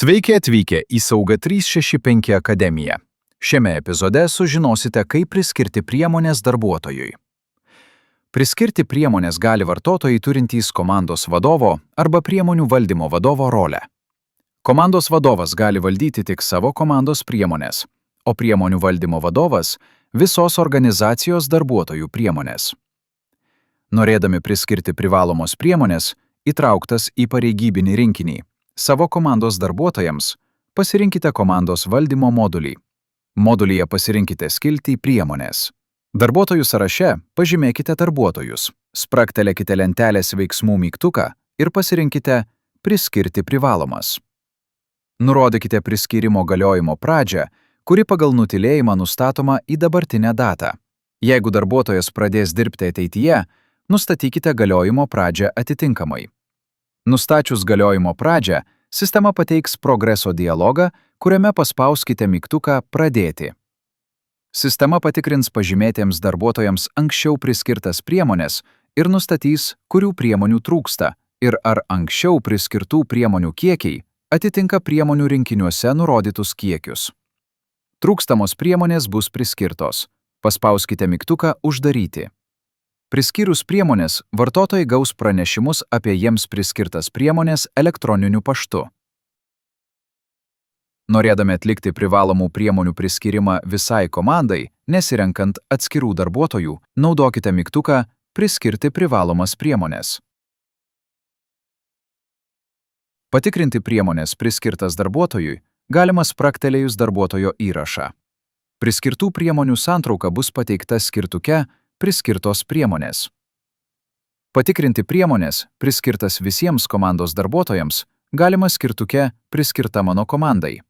Sveiki atvykę į Sauga 365 akademiją. Šiame epizode sužinosite, kaip priskirti priemonės darbuotojui. Priskirti priemonės gali vartotojai turintys komandos vadovo arba priemonių valdymo vadovo rolę. Komandos vadovas gali valdyti tik savo komandos priemonės, o priemonių valdymo vadovas – visos organizacijos darbuotojų priemonės. Norėdami priskirti privalomos priemonės, įtrauktas į pareigybinį rinkinį, savo komandos darbuotojams pasirinkite komandos valdymo modulį. Modulyje pasirinkite skiltį priemonės. Darbuotojų sąraše pažymėkite darbuotojus, spragtelėkite lentelės veiksmų mygtuką ir pasirinkite priskirti privalomas. Nurodykite priskyrimo galiojimo pradžią, kuri pagal nutylėjimą nustatoma į dabartinę datą. Jeigu darbuotojas pradės dirbti ateityje, nustatykite galiojimo pradžią atitinkamai. Nustačius galiojimo pradžią, sistema pateiks progreso dialogą, kuriame paspauskite mygtuką Pradėti. Sistema patikrins pažymėtiems darbuotojams anksčiau priskirtas priemonės ir nustatys, kurių priemonių trūksta ir ar anksčiau priskirtų priemonių kiekiai atitinka priemonių rinkiniuose nurodytus kiekius. Trūkstamos priemonės bus priskirtos. Paspauskite mygtuką Uždaryti. Priskyrus priemonės, vartotojai gaus pranešimus apie jiems priskirtas priemonės elektroniniu paštu. Norėdami atlikti privalomų priemonių priskyrimą visai komandai, nesirenkant atskirų darbuotojų, naudokite mygtuką Priskirti privalomas priemonės. Patikrinti priemonės priskirtas darbuotojui galima spragtelėjus darbuotojo įrašą. Priskirtų priemonių santrauka bus pateikta skirtuke Priskirtos priemonės. Patikrinti priemonės, priskirtas visiems komandos darbuotojams, galima skirtuke Priskirta mano komandai.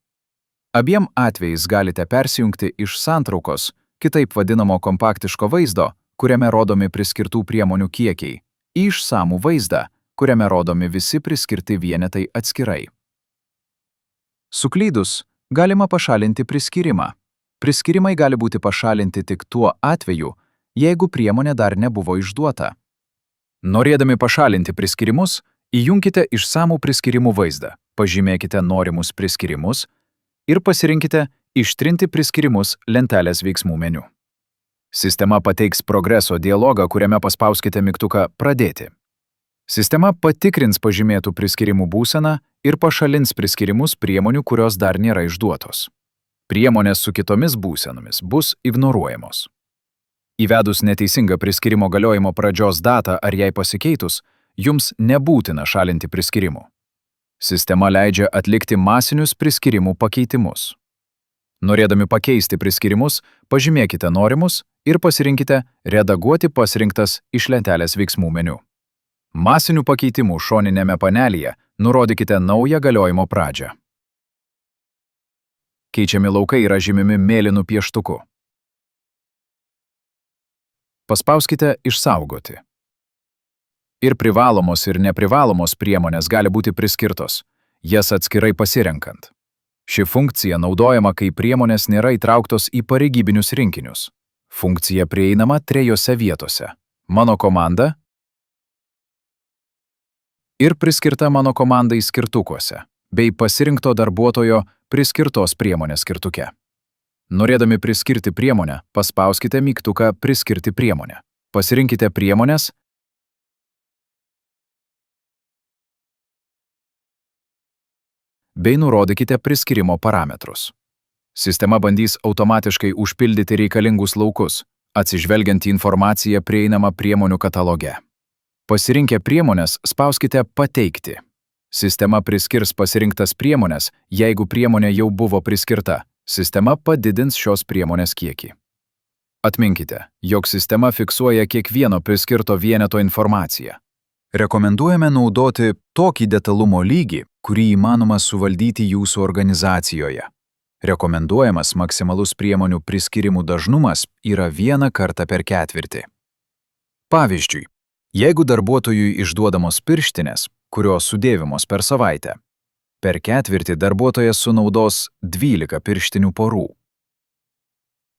Abiem atvejais galite persijungti iš santraukos, kitaip vadinamo kompaktiško vaizdo, kuriame rodomi priskirtų priemonių kiekiai, į išsamų vaizdą, kuriame rodomi visi priskirti vienetai atskirai. Suklydus, galima pašalinti priskyrimą. Priskyrimai gali būti pašalinti tik tuo atveju, jeigu priemonė dar nebuvo išduota. Norėdami pašalinti priskyrimus, įjunkite išsamų priskyrimų vaizdą, pažymėkite norimus priskyrimus ir pasirinkite Ištrinti priskyrimus lentelės veiksmų meniu. Sistema pateiks progreso dialogą, kuriame paspauskite mygtuką Pradėti. Sistema patikrins pažymėtų priskyrimų būseną ir pašalins priskyrimus priemonių, kurios dar nėra išduotos. Priemonės su kitomis būsenomis bus ignoruojamos. Įvedus neteisingą priskyrimo galiojimo pradžios datą ar jai pasikeitus, jums nebūtina šalinti priskyrimų. Sistema leidžia atlikti masinius priskyrimų pakeitimus. Norėdami pakeisti priskyrimus, pažymėkite norimus ir pasirinkite Redaguoti pasirinktas iš lentelės veiksmų meniu. Masinių pakeitimų šoninėme panelyje nurodykite naują galiojimo pradžią. Keičiami laukai yra žymimi mėlynu pieštuku. Paspauskite Išsaugoti. Ir privalomos ir neprivalomos priemonės gali būti priskirtos, jas atskirai pasirenkant. Ši funkcija naudojama, kai priemonės nėra įtrauktos į pareigybinius rinkinius. Funkcija prieinama 3 vietose. Mano komanda ir priskirta mano komandai skirtukuose, bei pasirinkto darbuotojo priskirtos priemonės skirtuke. Norėdami priskirti priemonę, paspauskite mygtuką Priskirti priemonę. Pasirinkite priemonės bei nurodykite priskyrimo parametrus. Sistema bandys automatiškai užpildyti reikalingus laukus, atsižvelgiant į informaciją prieinamą priemonių kataloge. Pasirinkę priemonės, spauskite Pateikti. Sistema priskirs pasirinktas priemonės, jeigu priemonė jau buvo priskirta. Sistema padidins šios priemonės kiekį. Atminkite, jog sistema fiksuoja kiekvieno priskirto vieneto informaciją. Rekomenduojame naudoti tokį detalumo lygį, kurį įmanoma suvaldyti jūsų organizacijoje. Rekomenduojamas maksimalus priemonių priskyrimų dažnumas yra 1 kartą per ketvirtį. Pavyzdžiui, jeigu darbuotojui išduodamos pirštinės, kurios sudėvimos per savaitę, per ketvirtį darbuotojas sunaudos 12 pirštinių porų.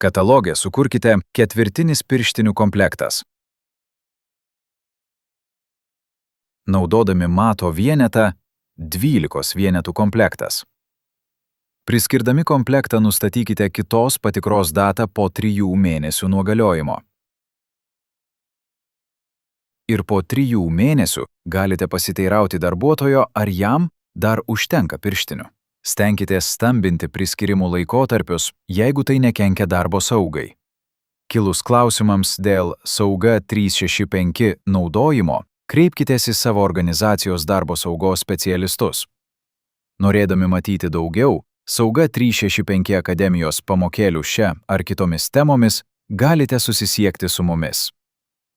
Kataloge sukurkite ketvirtinis pirštinių komplektas. Naudodami mato vienetą 12 vienetų komplektas. Priskirdami komplektą nustatykite kitos patikros datą po 3 mėnesių nuo galiojimo. Ir po 3 mėnesių galite pasiteirauti darbuotojo, ar jam dar užtenka pirštinių. Stenkitės stambinti priskirimų laikotarpius, jeigu tai nekenkia darbo saugai. Kilus klausimams dėl Sauga 365 naudojimo, kreipkitės į savo organizacijos darbo saugos specialistus. Norėdami matyti daugiau, Sauga 365 akademijos pamokėlių šia ar kitomis temomis galite susisiekti su mumis.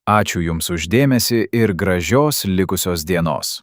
Ačiū Jums už dėmesį ir gražios likusios dienos.